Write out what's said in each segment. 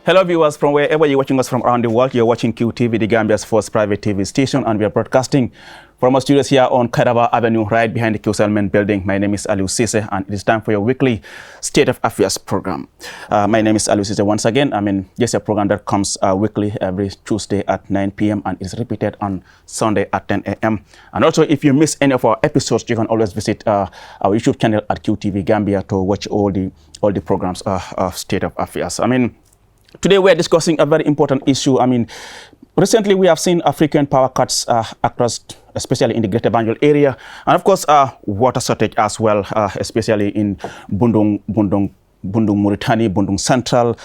Hello viewers from wherever you're watching us from around the world. You're watching QTV, the Gambia's first private TV station, and we are broadcasting from our studios here on Kairaba Avenue, right behind the QCellMen building. My name is Aliou Cisse, and it is time for your weekly State of Affairs program. My name is Aliou Cisse once again. Just a program that comes weekly every Tuesday at 9 p.m. and is repeated on Sunday at 10 a.m. And also, if you miss any of our episodes, you can always visit our YouTube channel at QTV Gambia to watch all the programs of State of Affairs. Today we are discussing a very important issue. Recently we have seen frequent power cuts across, especially in the Greater Banjul area, and of course water shortage as well, especially in Bundung Mauritania, Bundung Central.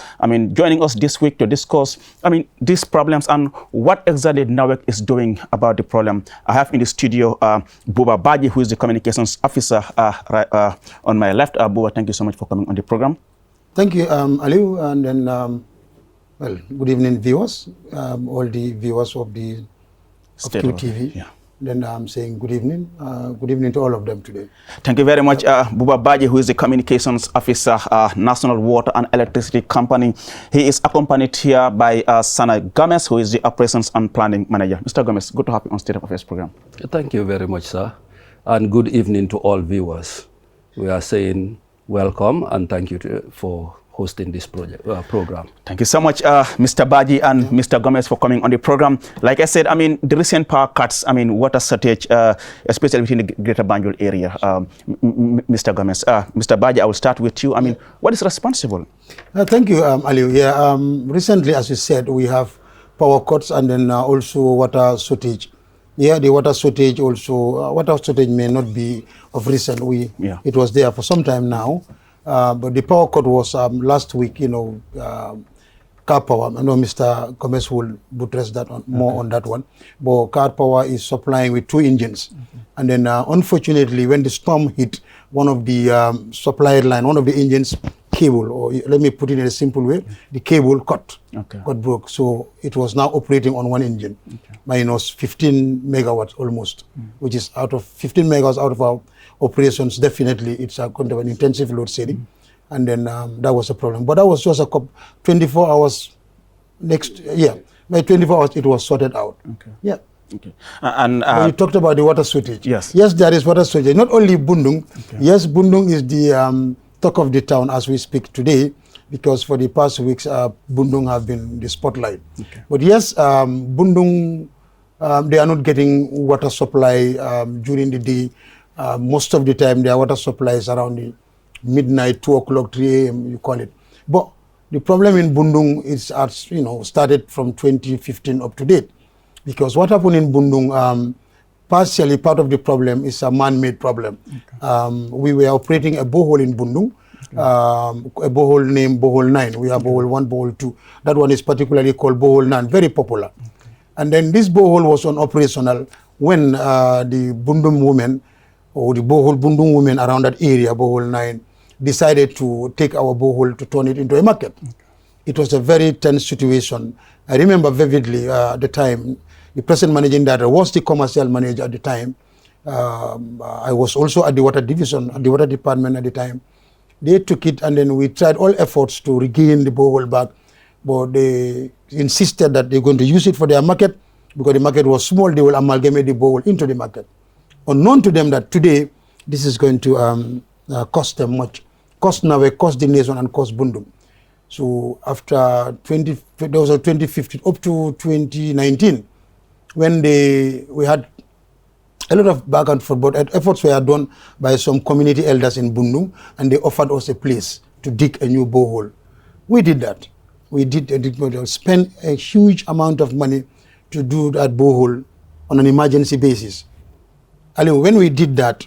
Joining us this week to discuss these problems and what exactly NAWEC is doing about the problem, I have in the studio Buba Baji, who is the communications officer on my left. Buba, thank you so much for coming on the program. Thank you, Aliou, and then good evening, viewers, all the viewers of QTV. Yeah. Then I'm saying good evening to all of them today. Thank you very much, Buba Baji, who is the communications officer, National Water and Electricity Company. He is accompanied here by Sana Gomez, who is the operations and planning manager. Mr. Gomez, good to have you on State of Affairs program. Thank you very much, sir, and good evening to all viewers. We are saying welcome and thank you for hosting this program. Thank you so much, Mr. Baji and Mr. Gomez, for coming on the program. Like I said, the recent power cuts, water shortage, especially within the Greater Banjul area. Mr. Gomez, Mr. Baji, I will start with you. What is responsible? Thank you, Aliou. Yeah, recently, as you said, we have power cuts and then also water shortage. Yeah, the water shortage also, water shortage may not be of recent. It was there for some time now. But the power cut was last week, Car Power. I know Mr. Gomez will buttress that more on that one. But Car Power is supplying with 2 engines. And then unfortunately, when the storm hit, one of the supply line, one of the engines cable, or let me put it in a simple way, the cable got broke. So it was now operating on 1 engine, minus 15 megawatts almost, which is out of 15 megawatts out of our operations. Definitely it's a kind of an intensive load shedding, and then that was a problem. But that was just a 24 hours next year. By 24 hours it was sorted out. Yeah. Okay. And you talked about the water shortage. Yes, there is water shortage. Not only Bundung. Yes, Bundung is the talk of the town as we speak today, because for the past weeks Bundung have been the spotlight. But yes, Bundung, they are not getting water supply during the day. Most of the time their water supply is around the midnight, 2 o'clock, 3 a.m. you call it. But the problem in Bundung is started from 2015 up to date. Because what happened in Bundung, partially part of the problem is a man-made problem. We were operating a borehole in Bundung, a borehole named Borehole 9. We have Borehole 1, Borehole 2. That one is particularly called Borehole 9, very popular. And then this borehole was operational when the Bundung women, or the Bundung women around that area, Borehole 9, decided to take our borehole to turn it into a market. It was a very tense situation. I remember vividly at the time, the present managing director was the commercial manager at the time. I was also at the water division, at the water department at the time. They took it, and then we tried all efforts to regain the borehole back, but they insisted that they're going to use it for their market. Because the market was small, they will amalgamate the borehole into the market. Unknown to them that today this is going to cost them much. Cost NAWEC, cost the nation, and cost Bundung. So after 2015 up to 2019, when we had a lot of back and forth, but efforts were done by some community elders in Bundung, and they offered us a place to dig a new borehole. We did that. We spent a huge amount of money to do that borehole on an emergency basis. When we did that,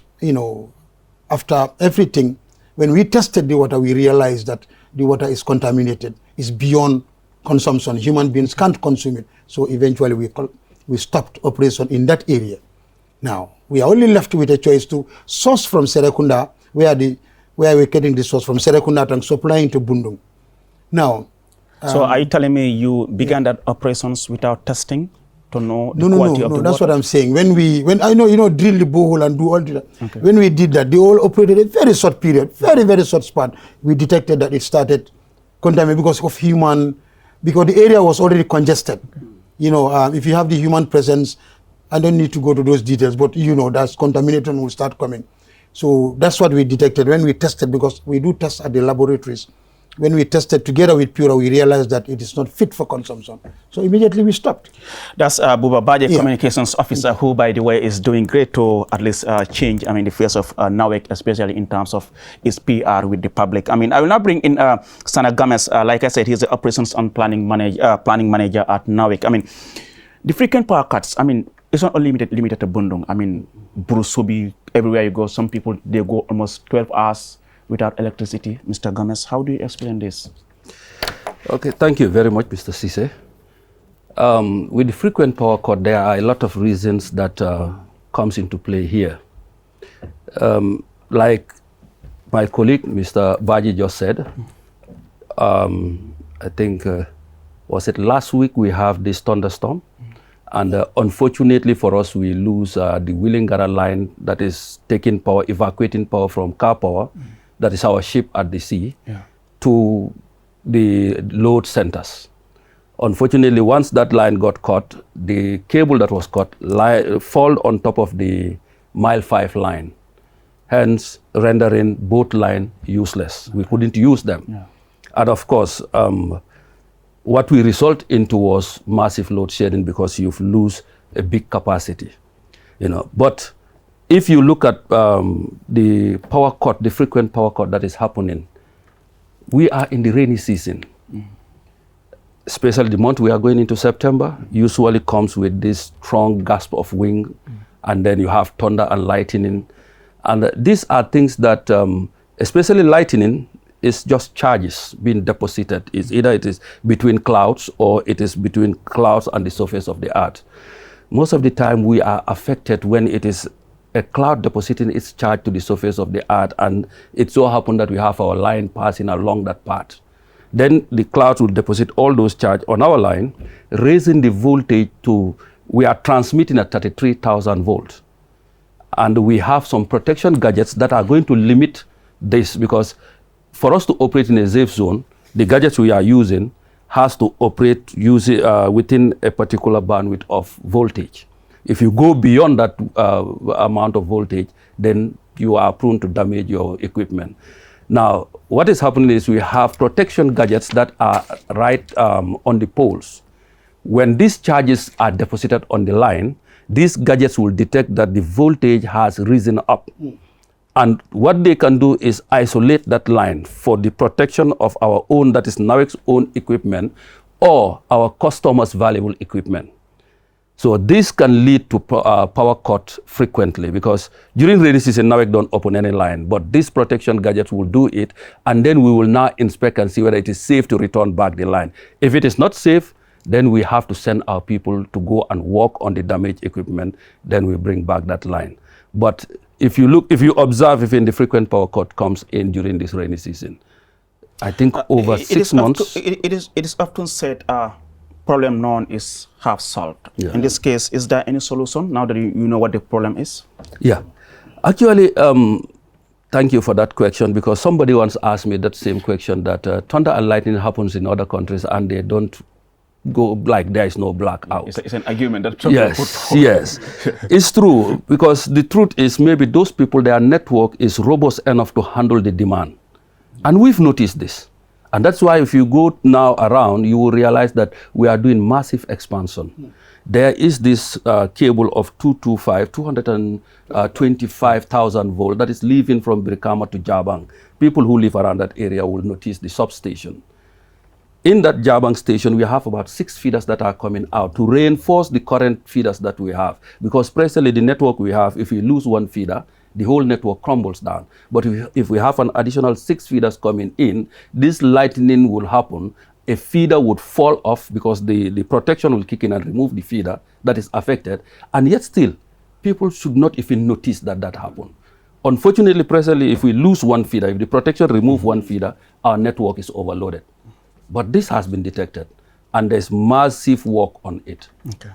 after everything, when we tested the water, we realized that the water is contaminated. It's beyond consumption. Human beings can't consume it. So eventually we stopped operation in that area. Now, we are only left with a choice to source from Serekunda, where we're getting the source from Serekunda and supplying to Bundung. Now, so are you telling me you began that operations without testing to know the quality of the water? That's what I'm saying. When I know, drill the borehole and do all that. When we did that, they all operated a very short period, very, very short span. We detected that it started contaminated because of human because the area was already congested. You know, if you have the human presence, I don't need to go to those details, but you know, that's contamination will start coming. So that's what we detected when we tested, because we do test at the laboratories. When we tested together with Pura, we realized that it is not fit for consumption. So immediately we stopped. That's Buba Baje, Communications Officer, who, by the way, is doing great to at least change, I mean, the face of NAWEC, especially in terms of its PR with the public. I mean, I will now bring in Sana Gomez. Like I said, he's the Operations and Planning Manager at NAWEC. I mean, the frequent power cuts, I mean, it's not only limited to Bundung. I mean, Burusubi, everywhere you go, some people, they go almost 12 hours without electricity. Mr. Gomez, how do you explain this? Okay, thank you very much, Mr. Sise. With the frequent power cut, there are a lot of reasons that comes into play here. Like my colleague, Mr. Baji, just said, I think, was it last week we have this thunderstorm? And unfortunately for us, we lose the Willingara line that is taking power, evacuating power from Car Power, that is our ship at the sea, to the load centers. Unfortunately, once that line got cut, the cable that was cut fall on top of the Mile 5 line, hence rendering both lines useless. We couldn't use them. And of course, what we result into was massive load shedding because you lose a big capacity, you know. But if you look at the power cut, the frequent power cut that is happening, we are in the rainy season. Especially the month we are going into September, usually comes with this strong gasp of wind, and then you have thunder and lightning. And these are things that, especially lightning, is just charges being deposited. It's either it is between clouds or it is between clouds and the surface of the earth. Most of the time we are affected when it is a cloud depositing its charge to the surface of the earth, and it so happened that we have our line passing along that path. Then the clouds will deposit all those charge on our line, raising the voltage to, we are transmitting at 33,000 volts. And we have some protection gadgets that are going to limit this, because for us to operate in a safe zone, the gadgets we are using has to operate within a particular bandwidth of voltage. If you go beyond that amount of voltage, then you are prone to damage your equipment. Now, what is happening is we have protection gadgets that are right on the poles. When these charges are deposited on the line, these gadgets will detect that the voltage has risen up. And what they can do is isolate that line for the protection of our own, that is NAWEC's own equipment, or our customers' valuable equipment. So this can lead to power cut frequently, because during rainy season, NAWEC don't open any line, but these protection gadgets will do it, and then we will now inspect and see whether it is safe to return back the line. If it is not safe, then we have to send our people to go and work on the damaged equipment, then we bring back that line. But if you observe if the frequent power cut comes in during this rainy season, I think over 6 months. It is often said problem known is half solved. Yeah. In this case, is there any solution now that you know what the problem is? Yeah, actually, thank you for that question, because somebody once asked me that same question, that thunder and lightning happens in other countries and they don't go like there is no blackout. It's an argument that some people put forward. Yes, it's true, because the truth is maybe those people, their network is robust enough to handle the demand. And we've noticed this. And that's why if you go now around, you will realize that we are doing massive expansion. There is this cable of 225,000 volts that is leaving from Brikama to Jabang. People who live around that area will notice the substation. In that Jabang station, we have about 6 feeders that are coming out to reinforce the current feeders that we have. Because presently the network we have, if we lose one feeder, the whole network crumbles down. But if we have an additional 6 feeders coming in, this lightning will happen. A feeder would fall off because the protection will kick in and remove the feeder that is affected. And yet still, people should not even notice that happened. Unfortunately, presently, if we lose one feeder, if the protection remove one feeder, our network is overloaded. But this has been detected, and there's massive work on it. Okay.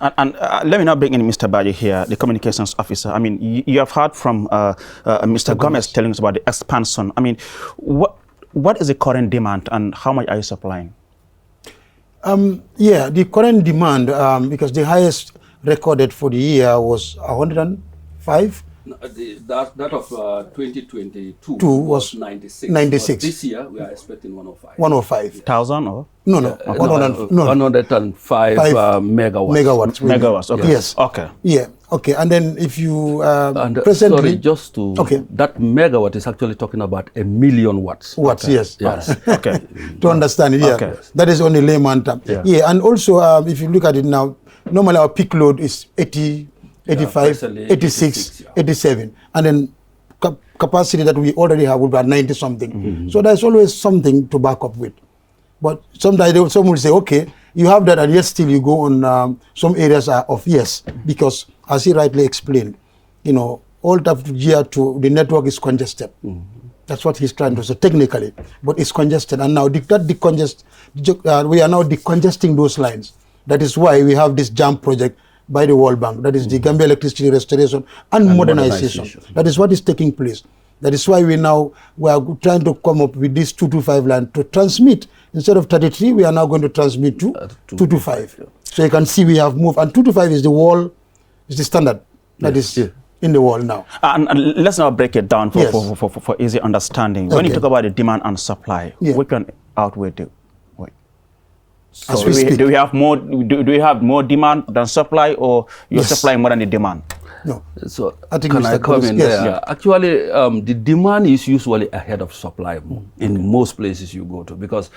And let me now bring in Mr. Baji here, the communications officer. I mean, you have heard from Mr. Gomez telling us about the expansion. I mean, what is the current demand and how much are you supplying? Yeah, the current demand, because the highest recorded for the year was 105. That of 2022 was 96. 96. But this year we are expecting 105. 105. 1,000 or? No, 105 megawatts. Megawatts. Megawatts, okay. Yes. Okay. Yeah, okay. And then if you And presently... sorry, just to... Okay. That megawatt is actually talking about 1 million watts. Watts, yes. Yes. Okay. To understand it, yeah. Okay. That is only layman term. Yeah. And also, if you look at it now, normally our peak load is 80, 85, presently 86, 87. And then capacity that we already have would be at 90 something. Mm-hmm. So there's always something to back up with. But sometimes some will say, okay, you have that, and yet still you go on, some areas are of yes, because as he rightly explained, you know, all that gear to the network is congested. That's what he's trying to say technically, but it's congested. And now we are now decongesting those lines. That is why we have this JAM project by the World Bank. That is the Gambia Electricity Restoration and Modernization. That is what is taking place. That is why we are trying to come up with this 225 line to transmit. Instead of 33, we are now going to transmit to 225. Yeah. So you can see we have moved. And 225 is the wall, is the standard that is in the world now. And let's now break it down for easy understanding. When you talk about the demand and supply, which one outweigh the weight? So do we have more? Do we have more demand than supply, or you're supplying more than the demand? No. So I think can I come in there? Yeah. Actually, the demand is usually ahead of supply in most places you go to, because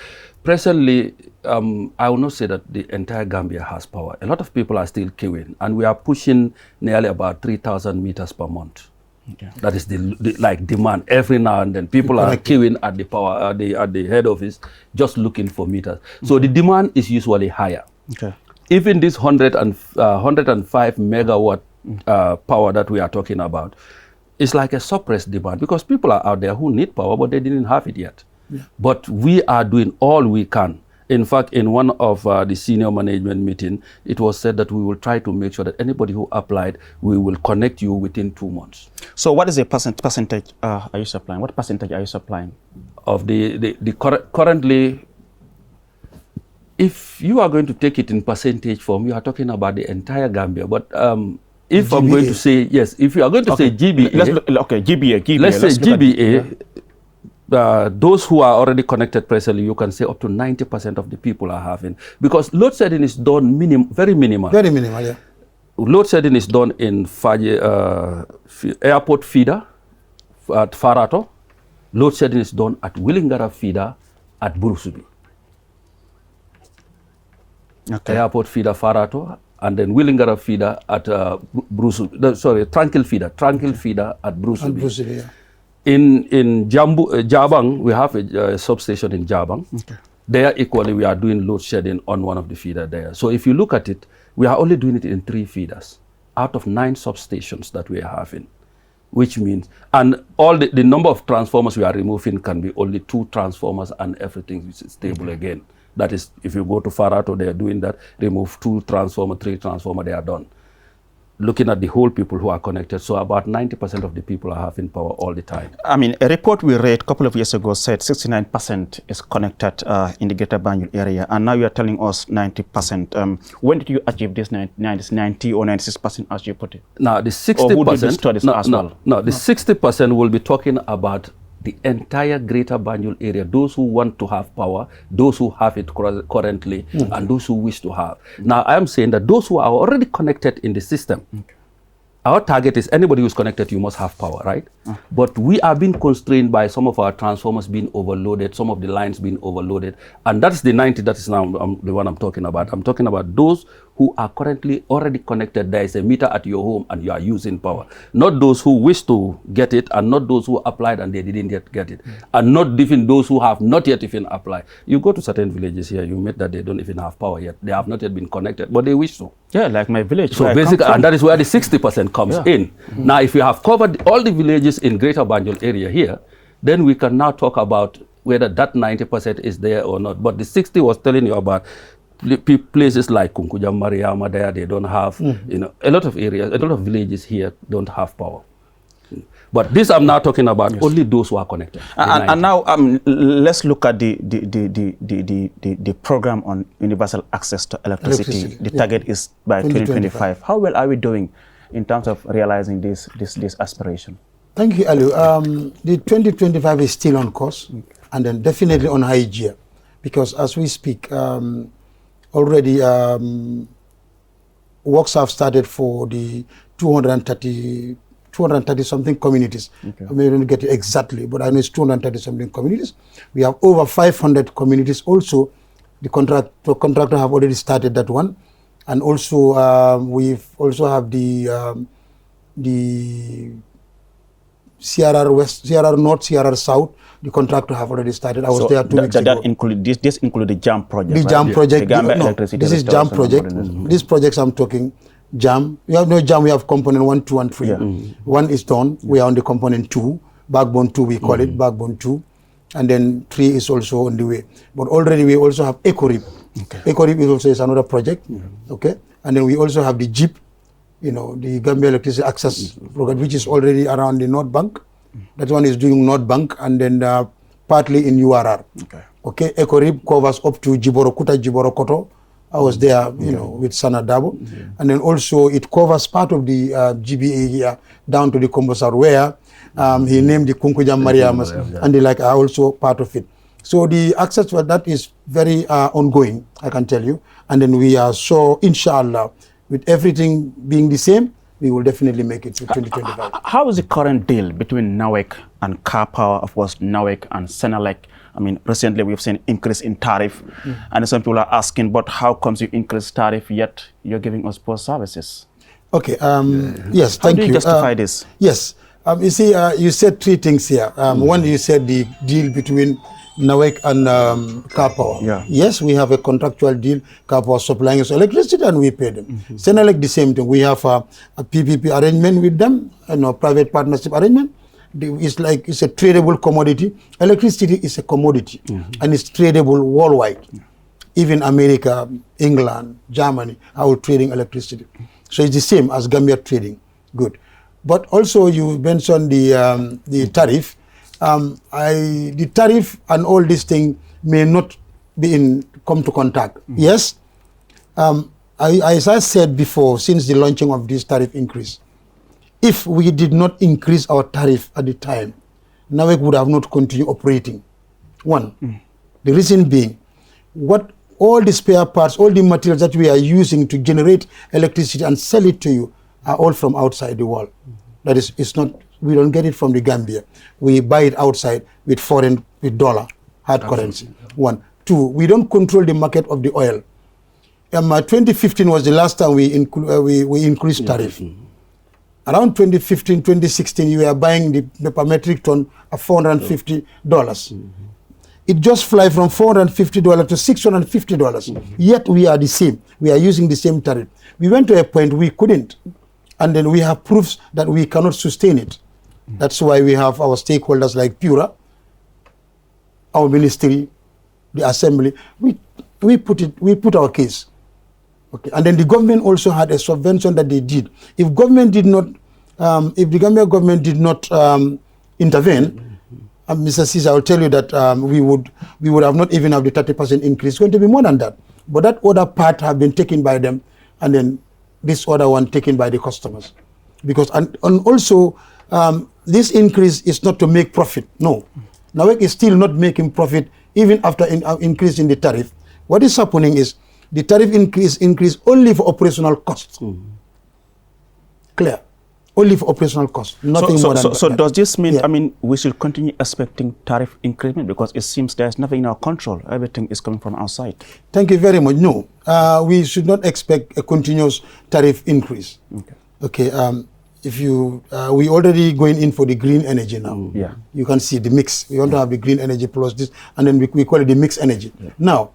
presently, I will not say that the entire Gambia has power. A lot of people are still queuing, and we are pushing nearly about 3,000 meters per month. Okay. That is the demand. Every now and then, people are queuing at the power at the head office, just looking for meters. So the demand is usually higher. Okay. Even this 105 megawatt power that we are talking about is like a suppressed demand, because people are out there who need power, but they didn't have it yet. Yeah. But we are doing all we can. In fact, in one of the senior management meeting, it was said that we will try to make sure that anybody who applied, we will connect you within 2 months. So what is the percentage are you supplying? What percentage are you supplying? Of currently, if you are going to take it in percentage form, you are talking about the entire Gambia. But if GBA. I'm going to say, yes, if you are going to say GBA. GBA. Let's say GBA. Those who are already connected presently, you can say up to 90% of the people are having. Because load shedding is done very minimal. Very minimal, yeah. Load shedding is done in airport feeder at Farato. Load shedding is done at Willingara feeder at Burusubi. Okay. Airport feeder Farato, and then Willingara feeder at Tranquil feeder at Burusubi. Yeah. In Jabang, we have a substation in Jabang. Okay. There equally we are doing load shedding on one of the feeder there. So if you look at it, we are only doing it in 3 feeders out of 9 substations that we are having, which means, and all the number of transformers we are removing can be only 2 transformers and everything is stable again. That is, if you go to Farato, they are doing that, remove 2 transformer, 3 transformer, they are done. Looking at the whole people who are connected, so about 90% of the people are having power all the time. I mean, a report we read a couple of years ago said 69% is connected in the Greater Banjul area, and now you are telling us 90%. When did you achieve this 90 or 96% as you put it? Now, the 60%, or who did the studies as well? No, the 60% will be talking about the entire Greater Banjul area, those who want to have power, those who have it currently, and those who wish to have. Now, I am saying that those who are already connected in the system, our target is anybody who is connected, you must have power, right? But we are being constrained by some of our transformers being overloaded, some of the lines being overloaded, and that's the 90 that is now the one I'm talking about. I'm talking about those who are currently already connected. There is a meter at your home and you are using power. Not those who wish to get it, and not those who applied and they didn't yet get it. And not even those who have not yet even applied. You go to certain villages here, you met that they don't even have power yet. They have not yet been connected, but they wish to. Yeah, like my village. So basically, and that is where the 60% comes in. Now, if you have covered all the villages in Greater Banjul area here, then we can now talk about whether that 90% is there or not. But the 60 was telling you about places like Kunkuja, Mariama, there they don't have, you know, a lot of areas, a lot of villages here don't have power. But this I'm now talking about only those who are connected. And now let's look at the program on universal access to electricity. The target is by 2025. How well are we doing in terms of realizing this aspiration? Thank you, Aliu. The 2025 is still on course, and then definitely on high gear, because as we speak, already works have started for the 230 something communities. I may not get it exactly, but I know it's 230 something communities. We have over 500 communities also. The contractor have already started that one. And also, we've also have the CRR West, CRR North, CRR South. The contractor have already started. I was there 2 weeks ago. This include the JAM project. The JAM project. No, this is JAM project. These projects I'm talking. JAM. We have no JAM. We have component 1, 2, and 3. One is done. We are on the component 2. Backbone 2, we call it backbone 2, and then 3 is also on the way. But already we also have EcoRib. EcoRib is another project. Okay, and then we also have the JIP. The Gambia Electricity Access Program, which is already around the North Bank. That one is doing North Bank, and then partly in URR. Okay, EcoRib covers up to Jiboro Kuta, Jiboro Koto. I was there, with Sana Dabo. And then also it covers part of the GBA here down to the Kombosar, where he named the Kunkujam Mariamas, and the like are also part of it. So the access for that is very ongoing, I can tell you. And then we are so, inshallah, with everything being the same, we will definitely make it to 2025. How is the current deal between NAWEC and Car Power, of course, NAWEC and Senelec? I mean, recently we've seen increase in tariff, and some people are asking, but how comes you increase tariff yet you're giving us poor services? Okay, yes, thank you. How do you justify this? Yes, you see, you said 3 things here. One, you said the deal between NAWEC and Car Power. Yes, we have a contractual deal. Car Power supplying us electricity and we pay them. Senelec, the same thing. We have a PPP arrangement with them, private partnership arrangement. It's a tradable commodity. Electricity is a commodity, and it's tradable worldwide. Even America, England, Germany are all trading electricity. So it's the same as Gambia trading. Good. But also you mentioned the tariff. The tariff and all these things may not come to contact. Yes, as I said before, since the launching of this tariff increase, if we did not increase our tariff at the time, NAWEC would have not continued operating. One, the reason being, all the spare parts, all the materials that we are using to generate electricity and sell it to you are all from outside the world. That is, we don't get it from the Gambia. We buy it outside with dollar, hard currency. 1. 2, we don't control the market of the oil. 2015 was the last time we increased tariff. Around 2015, 2016, you were buying the per metric ton at $450. It just fly from $450 to $650. Yet we are the same. We are using the same tariff. We went to a point we couldn't. And then we have proofs that we cannot sustain it. That's why we have our stakeholders like PURA, our ministry, the assembly. We put our case. Okay. And then the government also had a subvention that they did. If government did not, if the Gambia government did not intervene, Mr. Caesar, I will tell you that we would have not even have the 30% increase. It's going to be more than that. But that other part have been taken by them, and then this other one taken by the customers. Because and also this increase is not to make profit. No, NAWEC is still not making profit even after increasing the tariff. What is happening is the tariff increase only for operational costs. Clear. Only for operational costs, nothing more than that. So does this mean, I mean, we should continue expecting tariff increment, because it seems there's nothing in our control. Everything is coming from outside. Thank you very much. No, we should not expect a continuous tariff increase. Okay. If you, we already going in for the green energy now. You can see the mix. We want to have the green energy plus this, and then we call it the mixed energy. Now,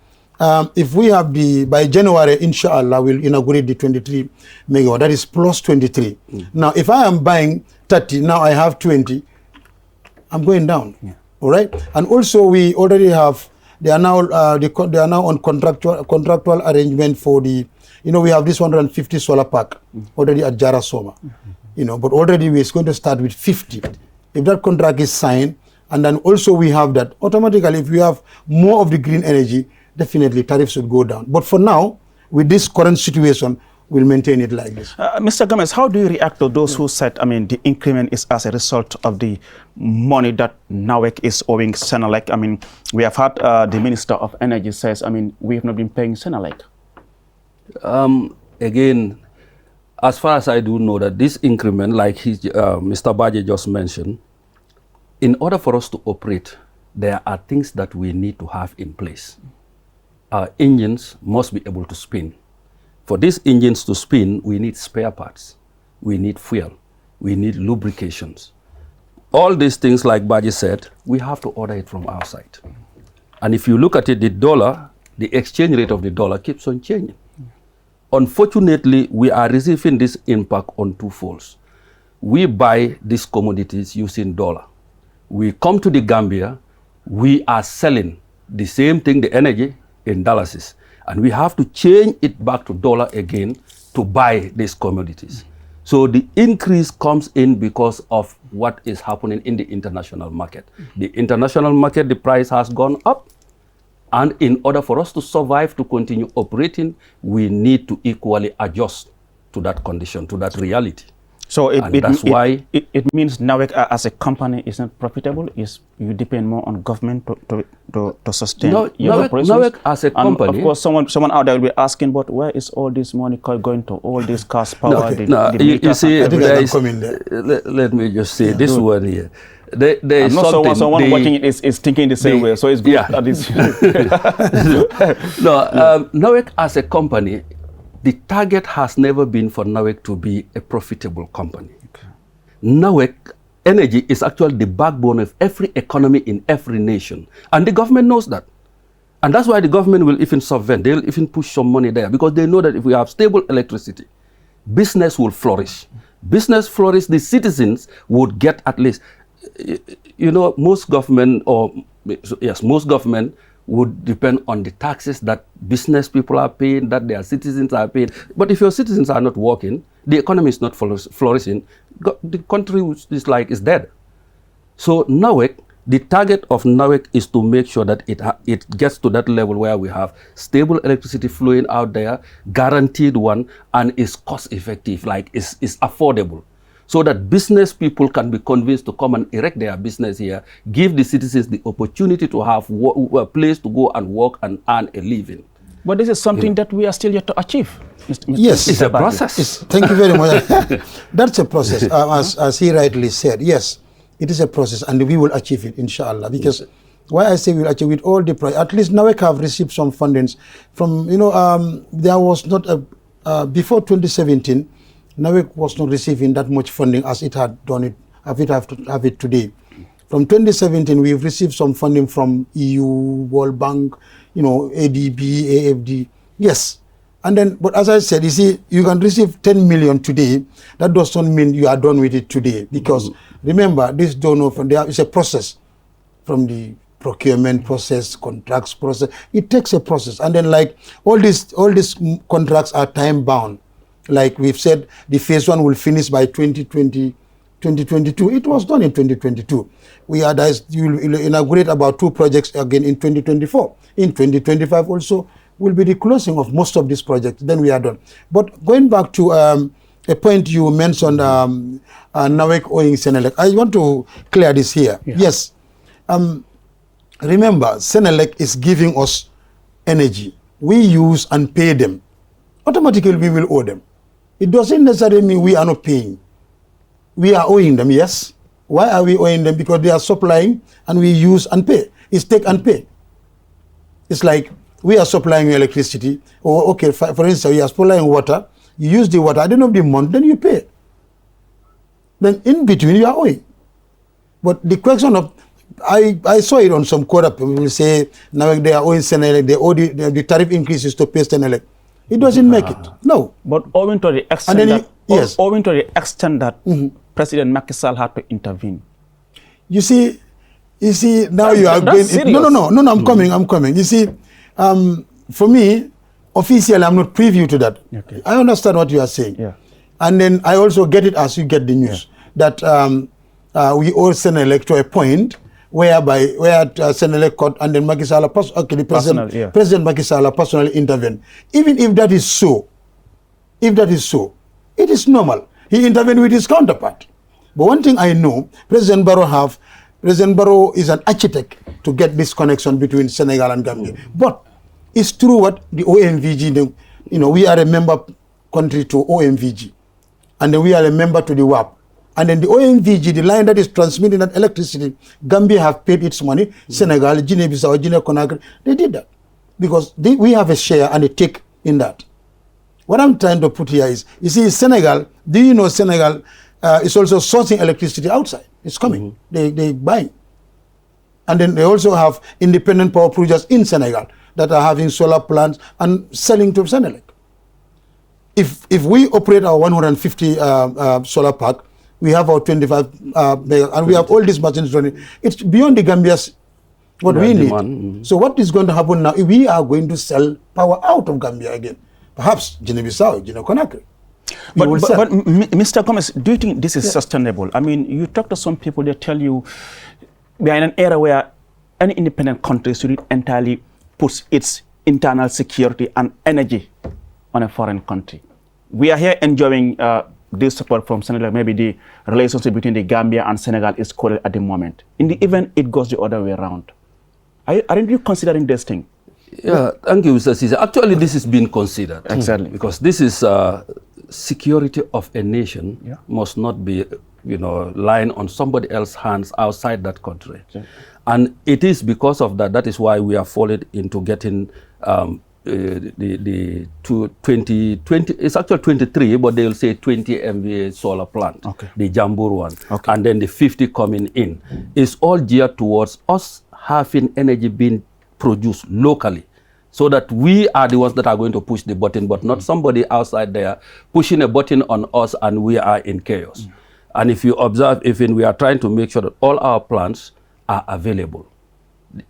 if we have by January, inshallah, we'll inaugurate the 23 megawatt. That is plus 23. Now, if I am buying 30, now I have 20, I'm going down. All right. And also, we already have. They are now on contractual arrangement for the. We have this 150 solar park already at Jara Soma. but already we're going to start with 50. If that contract is signed, and then also we have that, automatically if we have more of the green energy, definitely tariffs would go down. But for now, with this current situation, we'll maintain it like this. Mr. Gomez, how do you react to those who said, the increment is as a result of the money that NAWEC is owing Senelec? We have had the Minister of Energy says, we have not been paying Senelec. Again, as far as I do know that this increment, like Mr. Baje just mentioned, in order for us to operate, there are things that we need to have in place. Our engines must be able to spin. For these engines to spin, we need spare parts, we need fuel, we need lubrications. All these things, like Baji said, we have to order it from outside. And if you look at it, the exchange rate of the dollar keeps on changing. Unfortunately, we are receiving this impact on two folds. We buy these commodities using dollar. We come to the Gambia, we are selling the same thing, the energy, in dollars. And we have to change it back to dollar again to buy these commodities. So the increase comes in because of what is happening in the international market. The international market, the price has gone up. And in order for us to survive, to continue operating, we need to equally adjust to that condition, to that reality. So that's why it means NAWEC as a company is not profitable. You depend more on government to sustain your operations. NAWEC as a company. And of course, someone out there will be asking, but where is all this money going to? All this cost power. You see, let me just say this one here. There is someone watching it is thinking the same way. So it's good. Yeah. NAWEC as a company, the target has never been for NAWEC to be a profitable company. Okay. NAWEC energy is actually the backbone of every economy in every nation. And the government knows that. And that's why the government will even subvent. They'll even push some money there because they know that if we have stable electricity, business will flourish. Business flourish, the citizens would get at least, most government would depend on the taxes that business people are paying, that their citizens are paying. But if your citizens are not working, the economy is not flourishing, the country is dead. So NAWEC, the target of NAWEC is to make sure that it gets to that level where we have stable electricity flowing out there, guaranteed one, and is cost effective, is affordable. So that business people can be convinced to come and erect their business here, give the citizens the opportunity to have a place to go and work and earn a living. But this is something that we are still yet to achieve. Yes. It's a process. Thank you very much. That's a process. As he rightly said, yes, it is a process and we will achieve it, inshallah. Because why I say we will achieve with all the projects, at least NAWEC have received some fundings from, there was not before 2017, NAWEC was not receiving that much funding as it had done it, as it have it today. From 2017, we've received some funding from EU, World Bank, ADB, AFD. Yes. And then, but as I said, you see, you can receive 10 million today. That doesn't mean you are done with it today. Because remember, this donor fund, there is a process from the procurement process, contracts process. It takes a process. And then all these contracts are time bound. Like we've said, the phase one will finish by 2022. It was done in 2022. You will inaugurate about 2 projects again in 2024. In 2025 also will be the closing of most of these projects. Then we are done. But going back to a point you mentioned, NAWEC owing Senelec, I want to clear this here. Yeah. Yes. Remember, Senelec is giving us energy. We use and pay them. Automatically, we will owe them. It doesn't necessarily mean we are not paying. We are owing them, yes. Why are we owing them? Because they are supplying and we use and pay. It's take and pay. It's like we are supplying electricity. Or, okay, for instance, you are supplying water. You use the water. At the end of the month, then you pay. Then in between, you are owing. But the question of, I saw it on some quota. People will say, now they are owing Senelec, they owe the tariff increases to pay Senelec. It doesn't make it. No. But owing to the extent that, President Macky Sall had to intervene. You see, now you are going. No, I'm coming. You see, for me, officially, I'm not privy to that. Okay. I understand what you are saying. Yeah. And then I also get it as you get the news that we all Senelec to a point where Senelec caught and then Macky Sall, President Macky Sall personally intervened. Even if that is so, it is normal. He intervened with his counterpart. But one thing I know, President Barrow is an architect to get this connection between Senegal and Gambia. But it's true what the OMVG, we are a member country to OMVG. And then we are a member to the WAP. And then the OMVG, the line that is transmitting that electricity, Gambia have paid its money. Senegal, Guinea-Bissau, Guinea-Conakry, they did that. Because we have a share and a take in that. What I'm trying to put here is, you see, Senegal, do you know Senegal is also sourcing electricity outside? It's coming. They buy. And then they also have independent power producers in Senegal that are having solar plants and selling to Senelec. If we operate our 150 solar park, we have our 25 megas, and we have all these machines running. It's beyond the Gambia's what we need. So what is going to happen now? We are going to sell power out of Gambia again. Perhaps Guinea-Bissau, Guinea-Conakry. But Mr. Gomez, do you think this is sustainable? I mean, you talk to some people, they tell you we are in an era where any independent country should entirely put its internal security and energy on a foreign country. We are here enjoying this support from Senegal. Maybe the relationship between the Gambia and Senegal is correct at the moment. In the event, it goes the other way around. Aren't you considering this thing? Yeah, thank you, Mr. Cesar. Actually, this is being considered. Exactly. Because this is security of a nation must not be, lying on somebody else's hands outside that country. Okay. And it is because of that. That is why we are falling into getting the 20, it's actually 23, but they'll say 20 MVA solar plant, the Jambur one, and then the 50 coming in. It's all geared towards us having energy being produced locally, so that we are the ones that are going to push the button, but not somebody outside there pushing a button on us and we are in chaos. And if you observe, even we are trying to make sure that all our plants are available.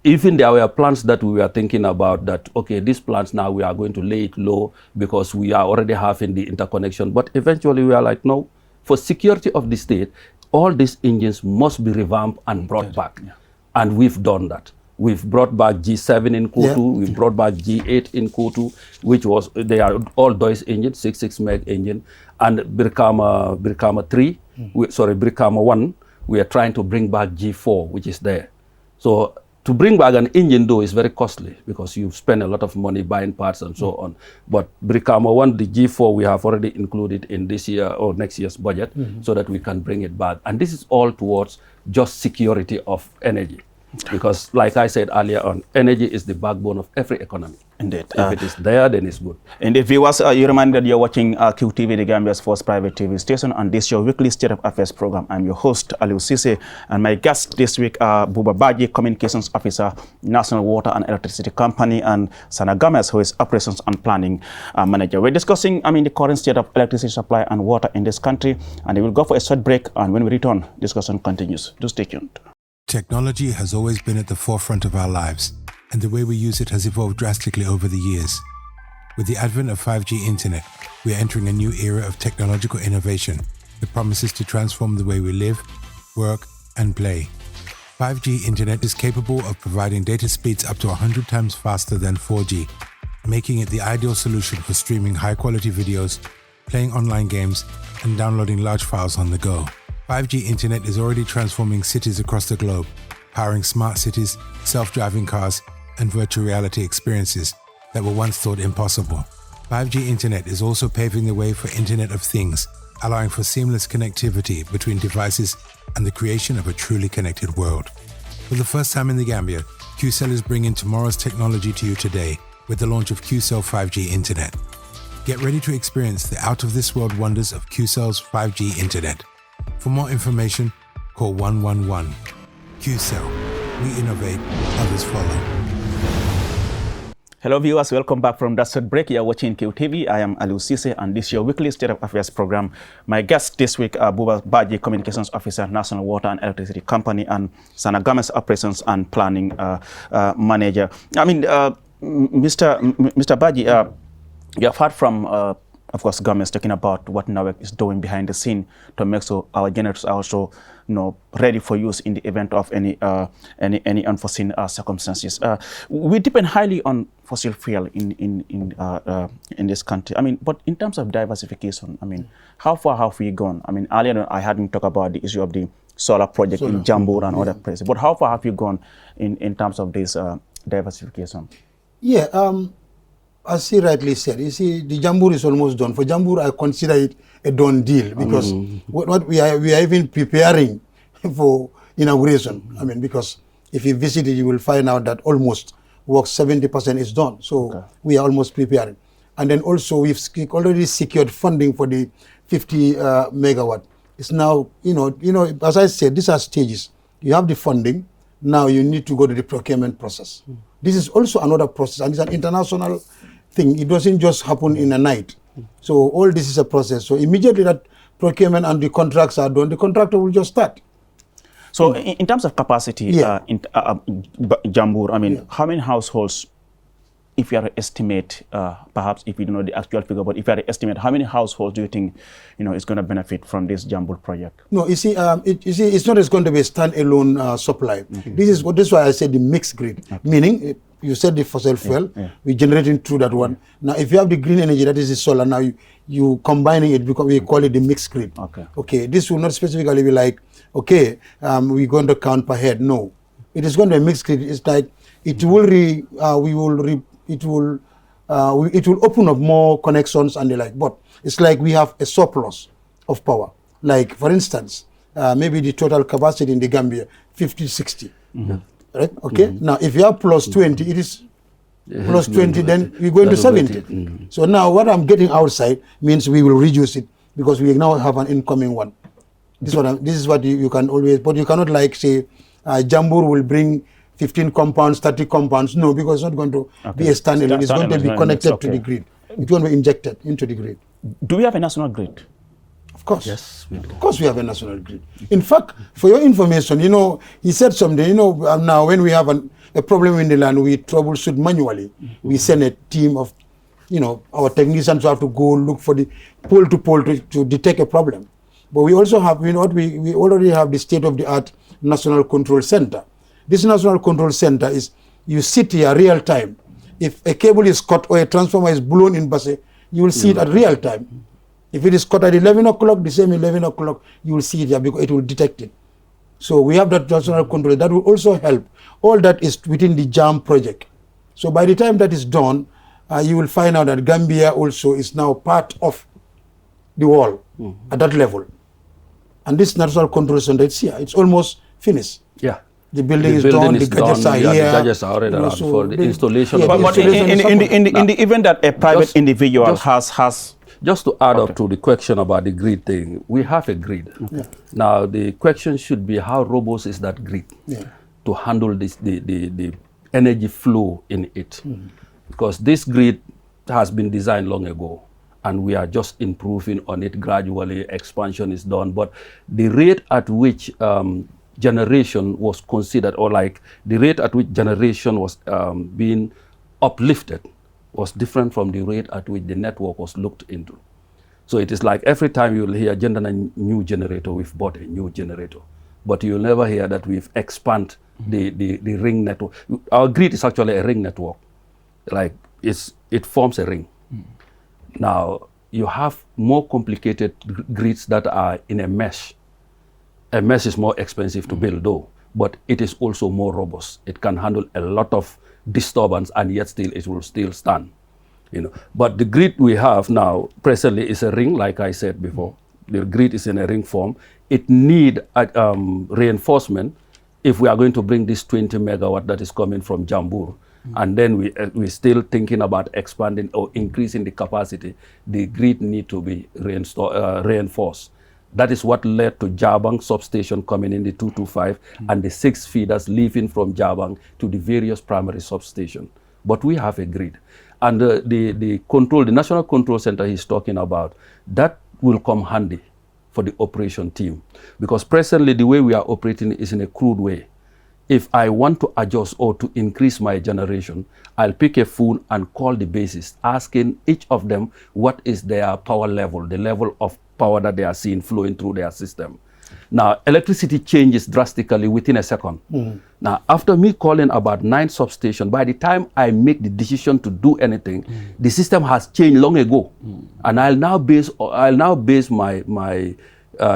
Even there were plants that we were thinking about that, okay, these plants now we are going to lay it low because we are already having the interconnection. But eventually we are like, no, for security of the state, all these engines must be revamped and brought back. And we've done that. We've brought back G7 in Kotu, we've brought back G8 in Kotu, which was, they are all Deutz engines, 6.6 meg engine, and Brikama 1, we are trying to bring back G4, which is there. So to bring back an engine though is very costly because you spend a lot of money buying parts and so on. But Brikama 1, the G4, we have already included in this year or next year's budget so that we can bring it back. And this is all towards just security of energy. Because like I said earlier on, energy is the backbone of every economy. Indeed. If it is there, then it's good. Indeed, viewers, you reminded you're watching QTV, the Gambia's first private TV station, and this is your weekly State of Affairs program. I'm your host, Aliou Cisse, and my guest this week are Buba Badji, Communications Officer, National Water and Electricity Company, and Sana Gomez, who is Operations and Planning Manager. We're discussing, the current state of electricity supply and water in this country, and we will go for a short break, and when we return, discussion continues. Do stay tuned. Technology has always been at the forefront of our lives, and the way we use it has evolved drastically over the years. With the advent of 5G internet, we are entering a new era of technological innovation that promises to transform the way we live, work, and play. 5G internet is capable of providing data speeds up to 100 times faster than 4G, making it the ideal solution for streaming high-quality videos, playing online games, and downloading large files on the go. 5G internet is already transforming cities across the globe, powering smart cities, self-driving cars, and virtual reality experiences that were once thought impossible. 5G internet is also paving the way for Internet of Things, allowing for seamless connectivity between devices and the creation of a truly connected world. For the first time in the Gambia, QCell is bringing tomorrow's technology to you today with the launch of QCell 5G internet. Get ready to experience the out-of-this-world wonders of QCell's 5G internet. For more information, call 111. QCell. We innovate, others follow. Hello viewers, welcome back from that short break. You are watching QTV. I am Aliou Cisse, and this is your weekly State of Affairs program. My guest this week are Buba Badji, Communications Officer, National Water and Electricity Company, and Sana Gomez, Operations and Planning Manager. Mr. Badji, you have heard from of course, government is talking about what NAWEC is doing behind the scene to make sure our generators are also, ready for use in the event of any unforeseen circumstances. We depend highly on fossil fuel in this country. I mean, but in terms of diversification, I mean, how far have we gone? I mean, earlier I had talked about the issue of the solar project in Jambur and other places, but how far have you gone in terms of this diversification? Yeah, as he rightly said, you see, the Jambur is almost done. For Jambur, I consider it a done deal because what we are even preparing for inauguration. I mean, because if you visit it, you will find out that almost work 70% is done. So we are almost preparing. And then also we've already secured funding for the 50 megawatt. It's now, as I said, these are stages. You have the funding. Now you need to go to the procurement process. This is also another process, and it's an international thing. It doesn't just happen in a night. So all this is a process. So immediately that procurement and the contracts are done, the contractor will just start. So in terms of capacity, in Jambur, I mean, how many households, if you are to estimate, perhaps if you don't know the actual figure, but if you are to estimate, how many households do you think, is going to benefit from this Jambur project? No, you see, it's not just going to be a standalone supply. This is why I said the mixed grid, meaning you said the fossil fuel, we generating through that one. Now, if you have the green energy, that is the solar, now you combining it, because we call it the mixed grid. Okay, this will not specifically be like, okay, we're going to count per head. No, it is going to be a mixed grid. It's like it will it will open up more connections and the like. But it's like we have a surplus of power. Like, for instance, maybe the total capacity in the Gambia, 50, 60. Right? Okay. Now, if you have plus 20, it is plus 20, then we're going to 70. So now what I'm getting outside means we will reduce it because we now have an incoming one. This is what you can always, but you cannot like say, Jambur will bring 15 compounds, 30 compounds. No, because it's not going to be a standalone. It's going to be connected to the grid. It's going to be injected into the grid. Do we have a national grid? Of course. Yes, we do. Of course we have a national grid. In fact, for your information, he said someday, now when we have a problem in the land, we troubleshoot manually. We send a team of, our technicians have to go look for the pole to pole to detect a problem. But we also have, we already have the state-of-the-art National Control Center. This National Control Center is, you sit here real time. If a cable is cut or a transformer is blown in Basse, you will see it at real time. If it is cut at 11 o'clock, the same 11 o'clock, you will see it here because it will detect it. So we have that national control. That will also help. All that is within the JAM project. So by the time that is done, you will find out that Gambia also is now part of the world at that level. And this national control center, it's here. It's almost finished. Yeah. The building is done, the gadgets are here. The gadgets are already around for the installation. But in the event that a private individual has... Just to add up to the question about the grid thing, we have a grid. Now, the question should be how robust is that grid to handle the energy flow in it. Because this grid has been designed long ago, and we are just improving on it gradually. Expansion is done. But the rate at which generation was considered, or like the rate at which generation was being uplifted, was different from the rate at which the network was looked into. So it is like every time you'll hear a new generator, we've bought a new generator. But you'll never hear that we've expanded the ring network. Our grid is actually a ring network. Like it forms a ring. Now, you have more complicated grids that are in a mesh. A mesh is more expensive to build though, but it is also more robust. It can handle a lot of disturbance and yet still it will still stand. But the grid we have now presently is a ring, like I said before. The grid is in a ring form. It needs reinforcement if we are going to bring this 20 megawatt that is coming from Jambur. And then we're still thinking about expanding or increasing the capacity. The grid need to be reinforced. That is what led to Jabang substation coming in the 225 and the 6 feeders leaving from Jabang to the various primary substations. But we have a grid. And the National Control Center he's talking about, that will come handy for the operation team. Because presently the way we are operating is in a crude way. if I want to adjust or to increase my generation, I'll pick a phone and call the basis, asking each of them what is their power level, the level of power that they are seeing flowing through their system. Now, electricity changes drastically within a second. Now, after me calling about 9 substations, by the time I make the decision to do anything, the system has changed long ago. And I'll now base my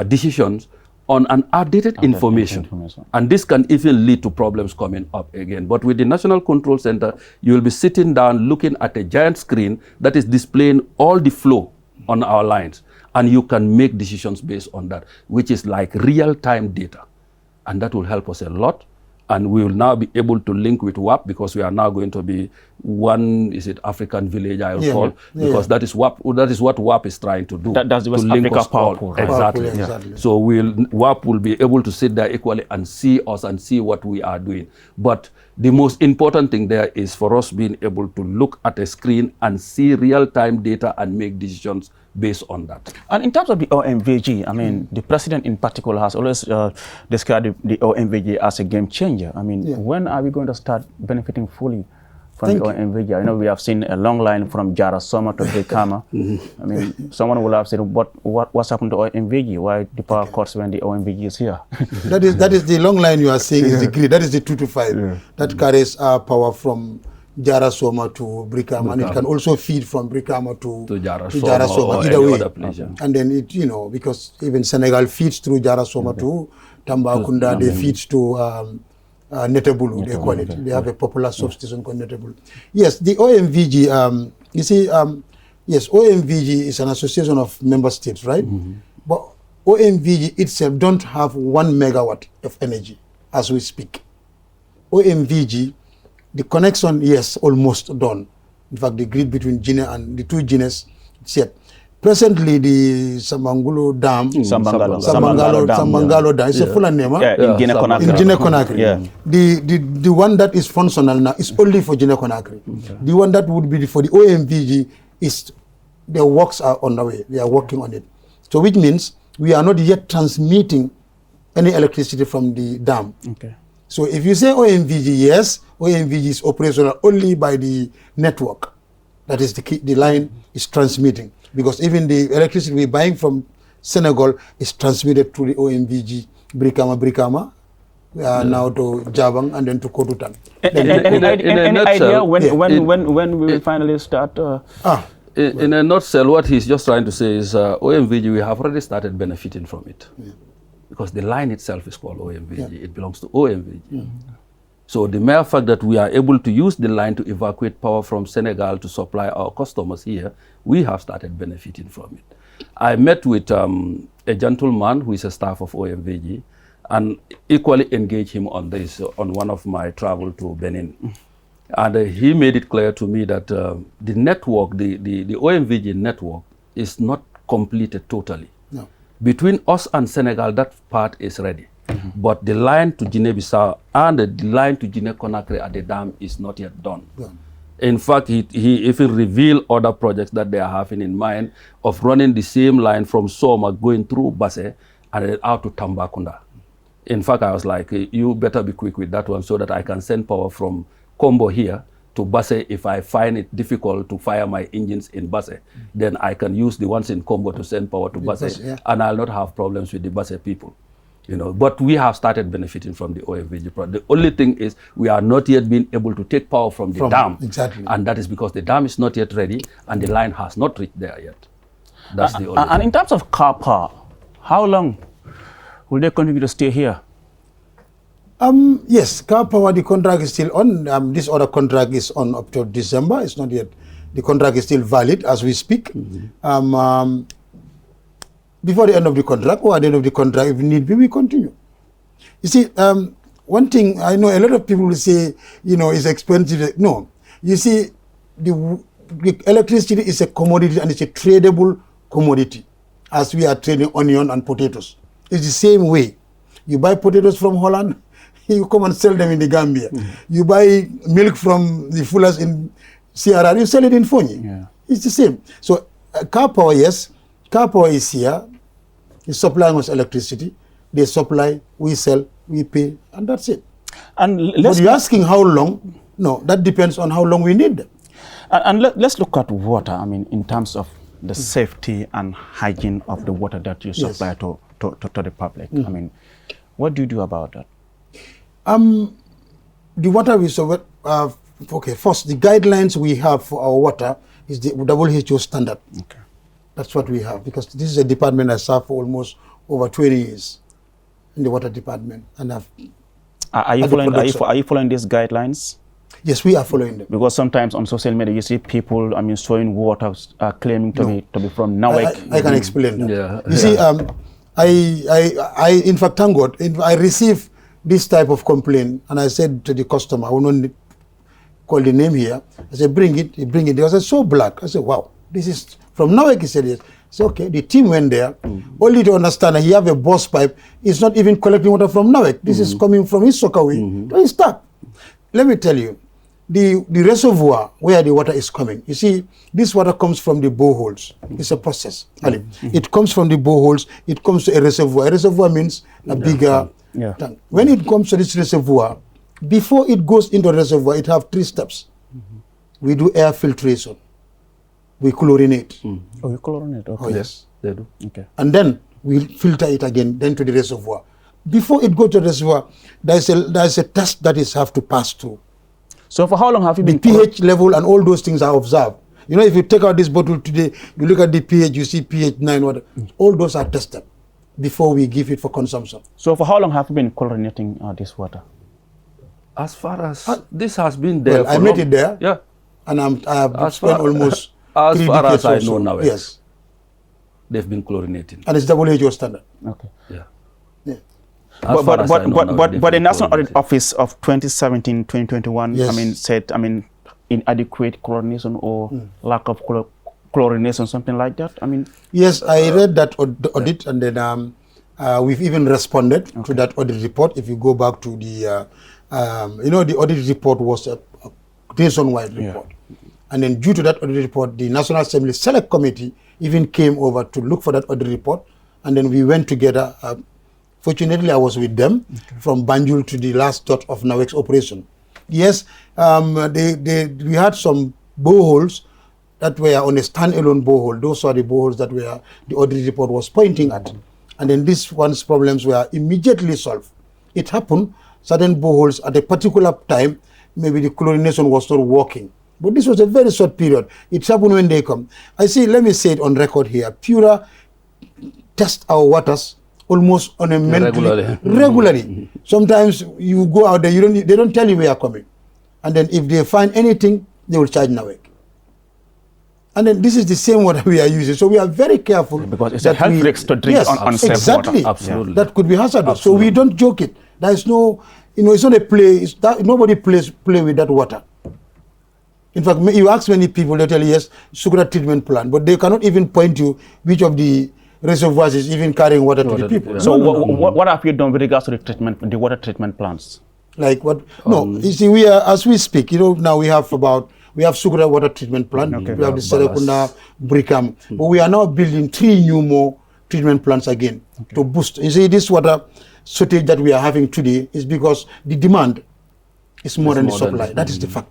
decisions on an outdated information. And this can even lead to problems coming up again. But with the National Control Center, you will be sitting down looking at a giant screen that is displaying all the flow on our lines. And you can make decisions based on that, which is like real-time data. And that will help us a lot. And we will now be able to link with WAP, because we are now going to be one, African village, I will call, because that is what WAP is trying to do. That's the West Africa Power Pool. Exactly. Exactly. So WAP will be able to sit there equally and see us and see what we are doing. But the most important thing there is for us being able to look at a screen and see real-time data and make decisions based on that. And in terms of the OMVG, I mean, the president in particular has always described the OMVG as a game changer. I mean, when are we going to start benefiting fully from the OMVG? I know we have seen a long line from Jara Soma to Brikama. I mean, someone will have said, what's happened to OMVG? Why the power cuts when the OMVG is here? that is the long line you are saying is the grid. That is the 2 to 5 that carries power from Jara Soma to Brikama, and it can also feed from Brikama to Jara Soma, either way. And then it, because even Senegal feeds through Jara Soma to Tambacounda, they feed to Netebulu, they call it. They have a popular substation called Netebulu. Yes, the OMVG, yes, OMVG is an association of member states, right? But OMVG itself don't have 1 megawatt of energy as we speak. OMVG, the connection, yes, almost done. In fact, the grid between Guinea and the 2 Guineas, it's yet. Presently, the Samangalo Dam, Samangalo Dam, it's a full name, in Guinea-Conakry. In Guinea-Conakry. The one that is functional now is only for Guinea-Conakry. The one that would be for the OMVG is, the works are on the way. They are working on it. So which means we are not yet transmitting any electricity from the dam. So if you say OMVG, yes, OMVG is operational only by the network. That is the key, the line is transmitting. Because even the electricity we're buying from Senegal is transmitted through the OMVG, Brikama, now to Jabang and then to Kodutan. Any idea when we will finally start? In a nutshell, what he's just trying to say is OMVG, we have already started benefiting from it. Because the line itself is called OMVG. It belongs to OMVG. So the mere fact that we are able to use the line to evacuate power from Senegal to supply our customers here, we have started benefiting from it. I met with a gentleman who is a staff of OMVG and equally engaged him on this on one of my travel to Benin. And he made it clear to me that the network, the OMVG network is not completed totally. Between us and Senegal, that part is ready. But the line to Guinea-Bissau and the line to Guinea-Conakry at the dam is not yet done. In fact, he even revealed other projects that they are having in mind of running the same line from Soma going through Basse and then out to Tambacounda. In fact, I was like, you better be quick with that one so that I can send power from Kombo here to Basse. If I find it difficult to fire my engines in Basse, then I can use the ones in Kombo to send power to Basse, and I'll not have problems with the Basse people. But we have started benefiting from the OMVG project. The only thing is we are not yet being able to take power from the dam. And that is because the dam is not yet ready and the line has not reached there yet. That's the only thing. And in terms of car power, how long will they continue to stay here? Yes, car power, the contract is still on. This other contract is on up to December. It's not yet. The contract is still valid as we speak. Before the end of the contract or at the end of the contract, if need be, we continue. You see, one thing I know a lot of people will say, it's expensive. No, you see, the electricity is a commodity and it's a tradable commodity as we are trading onion and potatoes. It's the same way. You buy potatoes from Holland, you come and sell them in the Gambia. You buy milk from the fullers in CRR, you sell it in Fonyi. It's the same. So car power, yes, car power is here. It's supplying us electricity. They supply, we sell, we pay, and that's it. And But you're asking how long? No, that depends on how long we need them. let's look at water. I mean, in terms of the safety and hygiene of the water that you supply to the public. I mean, what do you do about that? The water we survey, okay, first, the guidelines we have for our water is the WHO standard. Okay. That's what we have, because this is a department I served for almost over 20 years in the water department. And Are you following these guidelines? yes, we are following them. Because sometimes on social media you see people, I mean, showing water claiming to be from Nawek. I can explain that. Yeah. You see, I in fact, thank God, I received this type of complaint, and I said to the customer, I will not call the name here. I said, bring it. He bring it. It was so black. I said, wow, this is from Nawek. He said, yes. So okay, the team went there, only to understand that he have a burst pipe. It's not even collecting water from Nawek. This is coming from his sockaway to his tap. Let me tell you, the reservoir where the water is coming. You see, this water comes from the boreholes. It's a process. It comes from the boreholes. It comes to a reservoir. A reservoir means a bigger tank. When it comes to this reservoir, before it goes into the reservoir, it have 3 steps. We do air filtration. We chlorinate. Oh, you chlorinate? Okay. Oh, yes. They do. Okay. And then we filter it again, then to the reservoir. Before it goes to the reservoir, there's a test that is have to pass through. So for how long have you The been pH level and all those things are observed. You know, if you take out this bottle today, you look at the pH, you see pH 9, water. All those are tested before we give it for consumption. So for how long have you been chlorinating this water? As far as this has been there, Well, I made it there. Yeah. And I have As spent far- almost as 3 far decades as I or so. know now, Yes. They've been chlorinating. And it's WHO standard. Okay. Yeah. Yeah. But the National Audit Office of 2017-2021, Yes. I mean, said, I mean, inadequate chlorination or lack of chlorination, something like that. I mean, Yes, I read that audit, and then we've even responded to that audit report. If you go back to the, the audit report was a nationwide report. And then due to that audit report, the National Assembly Select Committee even came over to look for that audit report. And then we went together. Fortunately, I was with them from Banjul to the last dot of Nawek's operation. Yes, we had some boreholes that were on a standalone borehole. Those are the boreholes that were the audit report was pointing at. And then these one's problems were immediately solved. It happened, certain boreholes at a particular time, maybe the chlorination was not working. But this was a very short period. It happened when they come. I see, let me say it on record here. Pura test our waters almost on a regularly. Sometimes you go out there, they don't tell you where you're coming. And then if they find anything, they will charge Nawek. And then this is the same water we are using. So we are very careful. Because it's a health risk to drink unsafe exactly. water. Absolutely. That could be hazardous. Absolutely. So we don't joke it. There is no, it's not a play. Nobody play with that water. In fact, you ask many people, they tell you, yes, sugar treatment plant, but they cannot even point you which of the reservoirs is even carrying water to the people. Yeah. So what have you done with regards to the water treatment plants? Like what? No, you see, we are, as we speak, now we have Sugura water treatment plant, we have the Serekunda, Brikam, but we are now building 3 new more treatment plants again to boost. You see, this water shortage that we are having today is because the demand is more than the supply. That is the fact.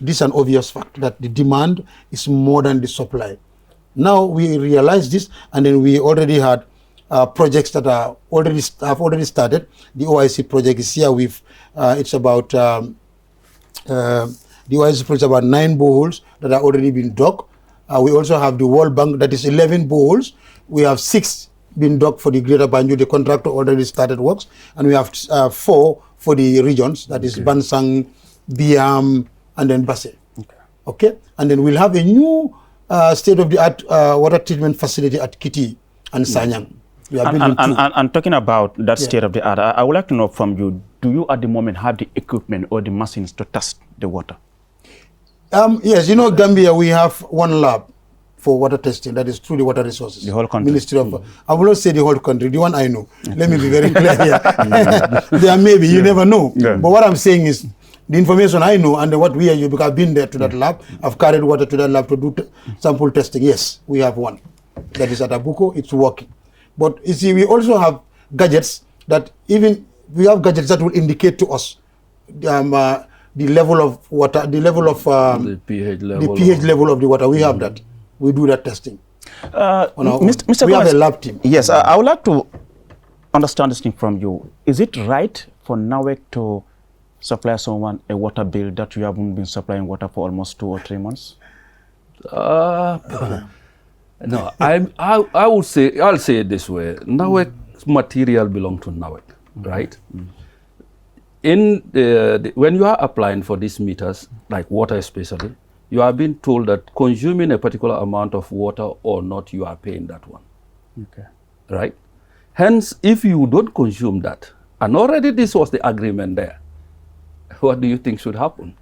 This is an obvious fact that the demand is more than the supply. Now we realize this, and then we already had projects that have already started. The OIC project is here with it's about the OIC project is about 9 boreholes that are already been dug. We also have the World Bank, that is 11 boreholes. We have 6 been dug for the Greater Banjul. The contractor already started works, and we have 4 for the regions. That is Bansang, Biam, and then Basse. Okay, and then we'll have a new state-of-the-art water treatment facility at Kiti and Sanyang. We are building 2. And talking about that state-of-the-art, I would like to know from you, do you at the moment have the equipment or the machines to test the water? Yes, Gambia, we have 1 lab for water testing, that is through the water resources. The whole country? Ministry of, I will not say the whole country, the one I know. Let me be very clear here. There may be, you never know. Yeah. But what I'm saying is, the information I know and what we are, because I've been there to that lab, I've carried water to that lab to do sample testing. Yes, we have 1. That is at Abuko, it's working. But you see, we also have gadgets that we have gadgets that will indicate to us the level of water, the level of the pH level. the pH level of the water. We have that. We do that testing. Mr. We have Gomez, a lab team. Yes, I would like to understand this thing from you. Is it right for NAWEC to supply someone a water bill that you haven't been supplying water for almost 2 or 3 months? No, I would say, I'll say it this way. NAWEC material belong to NAWEC, right? In when you are applying for these meters, like water especially, you are being told that consuming a particular amount of water or not, you are paying that one. Okay. Right? Hence, if you don't consume that, and already this was the agreement there, what do you think should happen?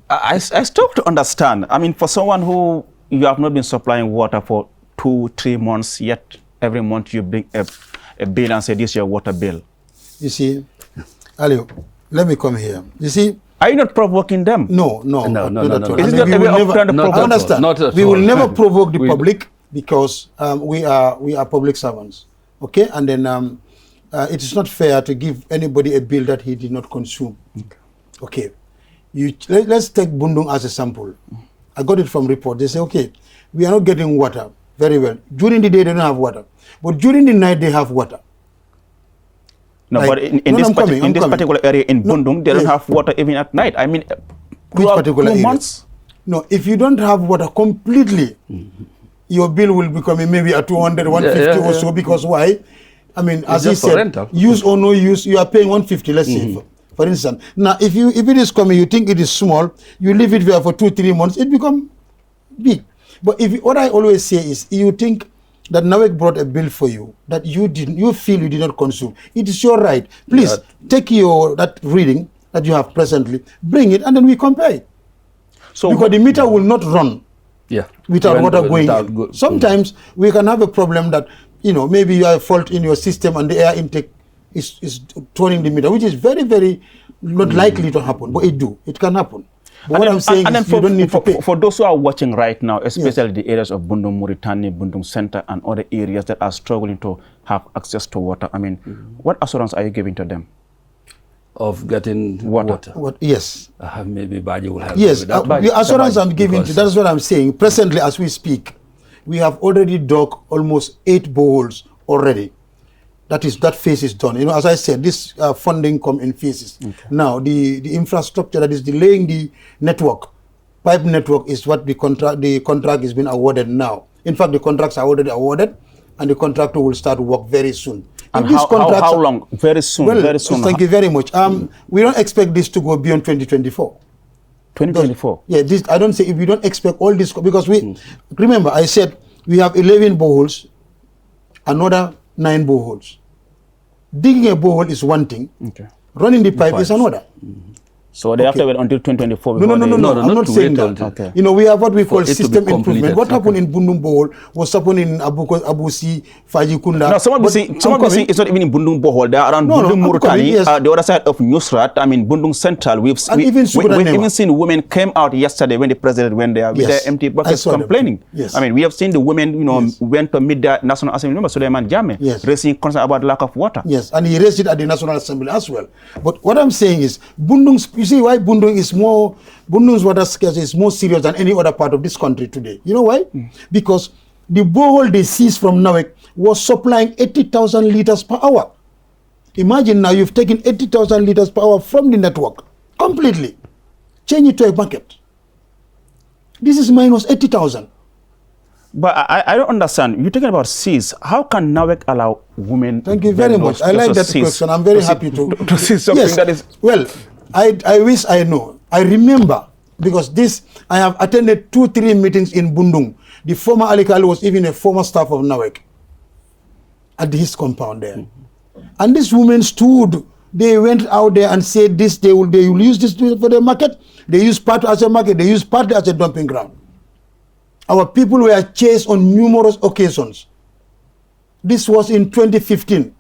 I struggle to understand. I mean, for someone who you have not been supplying water for 2-3 months, yet every month you bring a bill and say, this is your water bill. You see, Aliu, let me come here. You see, are you not provoking them? no. No. Is it not a way of trying to provoke? I understand. Not at We all. will never provoke the We- public because we are public servants. Okay, and then it is not fair to give anybody a bill that he did not consume. Okay, let's take Bundung as a sample. I got it from report. They say, okay, we are not getting water very well. During the day they don't have water, but during the night they have water. No, Like- but in No, this, I'm coming, I'm this coming. particular area in Bundung, they don't yes. have water even at night. I mean, Which throughout particular 2 area? months? No, if you don't have water completely, your bill will become maybe a 200, 150 or so, because why? I mean, as he just for said, rental. use or no use, you are paying 150, let's say, for instance. Now, if it is coming, you think it is small, you leave it there for 2-3 months, it become big. But what I always say is, you think that NAWEC brought a bill for you that you feel you did not consume. It is your right. Please take that reading that you have presently, bring it, and then we compare it. So Because the meter will not run Yeah. without water going without in. Sometimes we can have a problem that, maybe you have a fault in your system and the air intake is turning the meter, which is very, very not likely to happen, but it can happen. But what I'm saying is you don't need to pay. For those who are watching right now, especially the areas of Bundung, Mauritania, Bundung Center, and other areas that are struggling to have access to water, I mean, what assurance are you giving to them? Of getting water. Yes. Maybe Baji will help Yes, with that. the assurance I'm giving Because- to, that's what I'm saying. Presently, as we speak, we have already dug almost 8 boreholes already. That phase is done. As I said, this funding come in phases. Okay. Now, the infrastructure that is delaying the network, pipe network, is what the contract is being awarded now. In fact, the contracts are already awarded, and the contractor will start work very soon. And how long? Very soon. Well, very soon. Thank you very much. We don't expect this to go beyond 2024. 2024. Yeah, I don't say if we don't expect all this, because remember I said we have 11 boreholes, another 9 boreholes. Digging a borehole is one thing. Okay. Running the pipe is another. So they have to wait until 2024. No, before No, I'm not to saying wait that. until- We have what we call it to be system improvement. completed. What happened in Bundung borehole was happening in Abusi, Fajikunda. No, some of the saying it's not even in Bundung Bohol. They are around No, Bundung I'm coming, Mauritania, yes. the other side of Nusrat. I mean, Bundung Central. We've even Sukudanema. even seen women came out yesterday when the president went there with Yes, their empty I buckets saw them. complaining. Yes. I mean, we have seen the women, Yes. went to meet the National Assembly member, Suleiman Jame, Yes. raising concern about lack of water. Yes, and he raised it at the National Assembly as well. But what I'm saying is, you see why Bundung's water scarcity is more serious than any other part of this country today. You know why? Because the borehole they seized from NAWEC was supplying 80,000 liters per hour. Imagine now you've taken 80,000 liters per hour from the network completely. Change it to a bucket. This is minus 80,000. But I don't understand. You're talking about seas. How can NAWEC allow women? Thank you very much. I like that question. I'm very happy to see something that is. Well, I wish I know. I remember, because I have attended 2-3 meetings in Bundung. The former Alikali was even a former staff of NAWEC at his compound there. And these women stood, they went out there and said they will use this for the market. They use part as a market, they use part as a dumping ground. Our people were chased on numerous occasions. This was in 2015.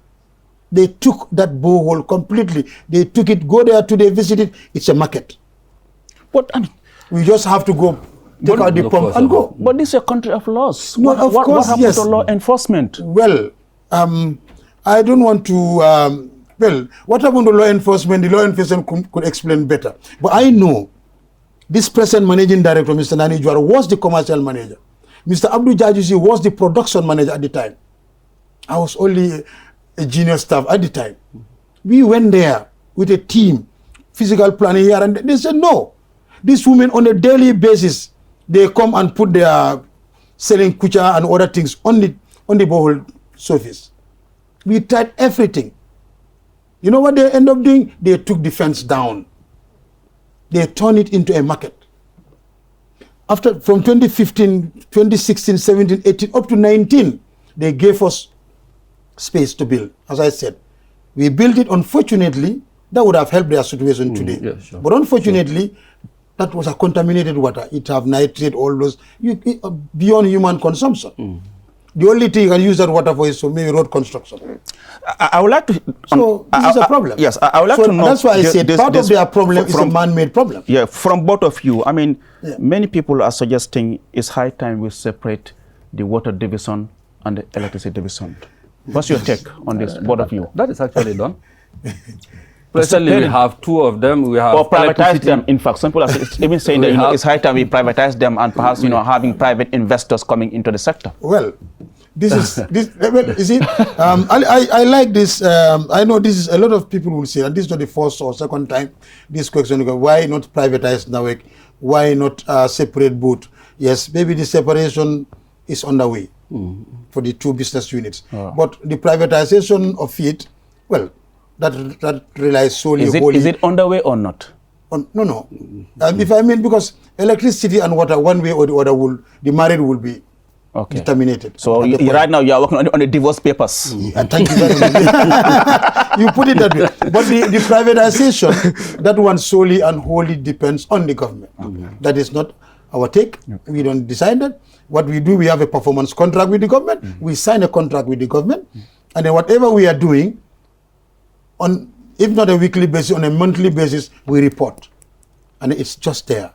They took that borehole completely. They took it, go there today, visit it. It's a market. But I mean, we just have to go take out the pump and go. But this is a country of laws. No, What happened to law enforcement? Well, I don't want to Well, what happened to law enforcement, the law enforcement could explain better. But I know this present managing director, Mr. Nani Juara, was the commercial manager. Mr. Abdul Jajusi was the production manager at the time. I was only a junior staff at the time. We went there with a team, physical planning here, and they said, no. These women on a daily basis, they come and put their selling kucha and other things on the borehole surface. We tried everything. You know what they end up doing? They took the fence down. They turned it into a market. From 2015, 2016, 17, 18, up to 19, they gave us space to build. As I said, we built it. Unfortunately, that would have helped their situation today. Yeah, sure. But unfortunately, that was a contaminated water. It have nitrate, all those, beyond human consumption. The only thing you can use that water for is for maybe road construction. I would like to... So this is a problem. Yes, I would like to know... That's why I said part of their problem is a man-made problem. Yeah, from both of you, I mean, many people are suggesting it's high time we separate the water division and the electricity division. What's your take on this, both of you? That is actually done. Presently, we have two of them. We have or privatize them. In fact, some people are even saying that it's high time we privatize them and perhaps having private investors coming into the sector. Well, this is you see, I like this. I know this is a lot of people will say, and this is not the first or second time this question goes, why not privatize NAWEC? Why not separate both? Yes, maybe the separation is on the way for the two business units, but the privatization of it, well, that relies solely. Is it on the way or not? No. If I mean, because electricity and water, one way or the other, the marriage will be determinated. So right now you are working on the divorce papers. Thank you very much. You put it that way. But the privatization, that one solely and wholly depends on the government. That is not our take. We don't decide that. What we do, we have a performance contract with the government. We sign a contract with the government. And then whatever we are doing, on if not a weekly basis, on a monthly basis, we report. And it's just there.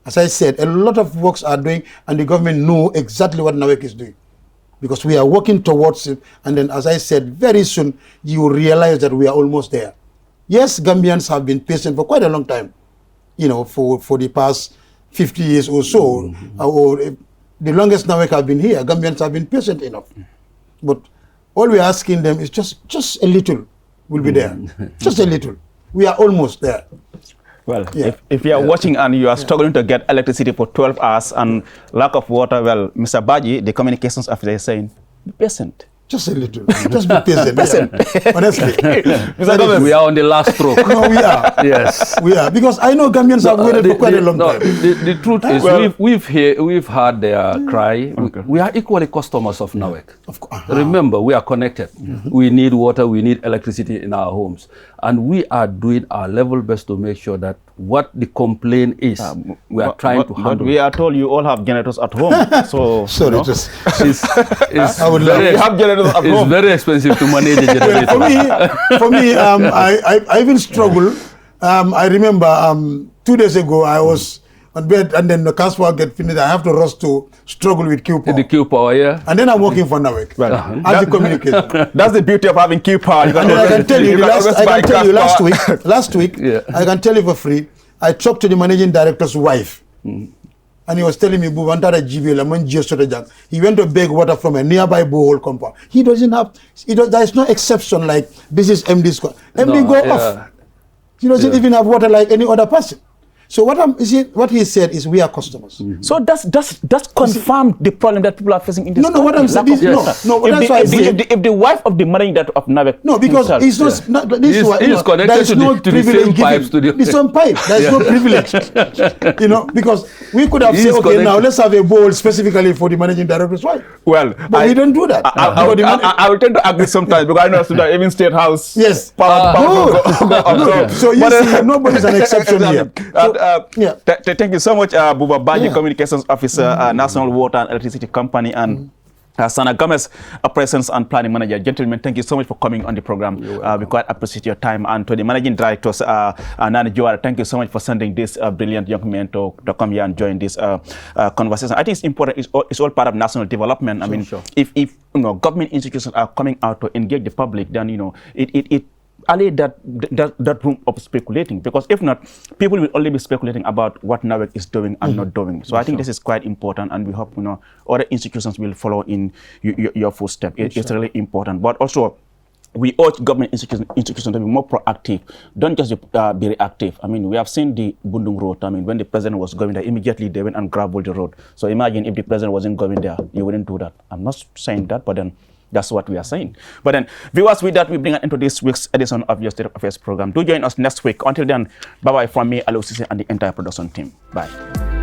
As I said, a lot of works are doing, and the government know exactly what NAWEC is doing. Because we are working towards it, and then, as I said, very soon, you will realize that we are almost there. Yes, Gambians have been patient for quite a long time, for the past 50 years or so, or the longest NAWEC have been here. Gambians have been patient enough. But all we are asking them is just a little. Will be there. Just a little. We are almost there. Well, if you are watching and you are struggling to get electricity for 12 hours and lack of water, well, Mr. Baji, the communications officer, is saying, be patient. Just a little. Just be patient. Honestly. We are on the last stroke. No, we are. Yes. We are. Because I know Gambians have waited for quite a long time. The truth is, we've heard their cry. We are equally customers of NAWEC. Remember, we are connected. We need water, we need electricity in our homes. And we are doing our level best to make sure that what the complaint is, we are trying to handle. But we are told you all have generators at home. So, sorry, it's very expensive to manage a generator. For me, I even struggle. I remember 2 days ago, I was on bed, and then the Casper get finished. I have to rush to struggle with Q Power. The Q Power, yeah. And then I'm working for NAWEC. As the communication. That's the beauty of having Q Power. I can tell you, last week, I can tell you for free, I talked to the managing director's wife. And he was telling me, he went to beg water from a nearby borehole compound. He doesn't have, there is no exception like this is MD's. MD go off. He doesn't even have water like any other person. So what he said is we are customers. So that's confirm the problem that people are facing in this country. What I'm saying is, that's why I say, if the wife of the managing director of NAWEC... No, because it's not, this is why, he's connected to the same pipes. The same pipe. There is no privilege. Because we could have said, okay, now let's have a bowl specifically for the managing director's wife. Well, but we don't do that. I will tend to agree sometimes because I know sometimes even State House... Yes. So you see, nobody's an exception here. Thank you so much, Buba Baji, Communications Officer, National Water and Electricity Company, and Sana Gomez, Operations and Planning Manager. Gentlemen, thank you so much for coming on the program. We quite appreciate your time. And to the Managing Directors, Nani Juara, thank you so much for sending this brilliant young man to come here and join this conversation. I think it's important. It's all part of national development. If government institutions are coming out to engage the public, then it allay that room of speculating, because if not, people will only be speculating about what NAWEC is doing and not doing. So I think this is quite important, and we hope other institutions will follow in your footsteps. It's really important, but also we urge government institutions to be more proactive. Don't just be reactive. I mean, we have seen the Bundung Road. I mean, when the president was going there, immediately they went and gravelled the road. So imagine if the president wasn't going there, you wouldn't do that. I'm not saying that, but then that's what we are saying. But then, viewers, with that, we bring an end to this week's edition of your State of Affairs program. Do join us next week. Until then, bye-bye from me, Aliu Ceesay, and the entire production team. Bye.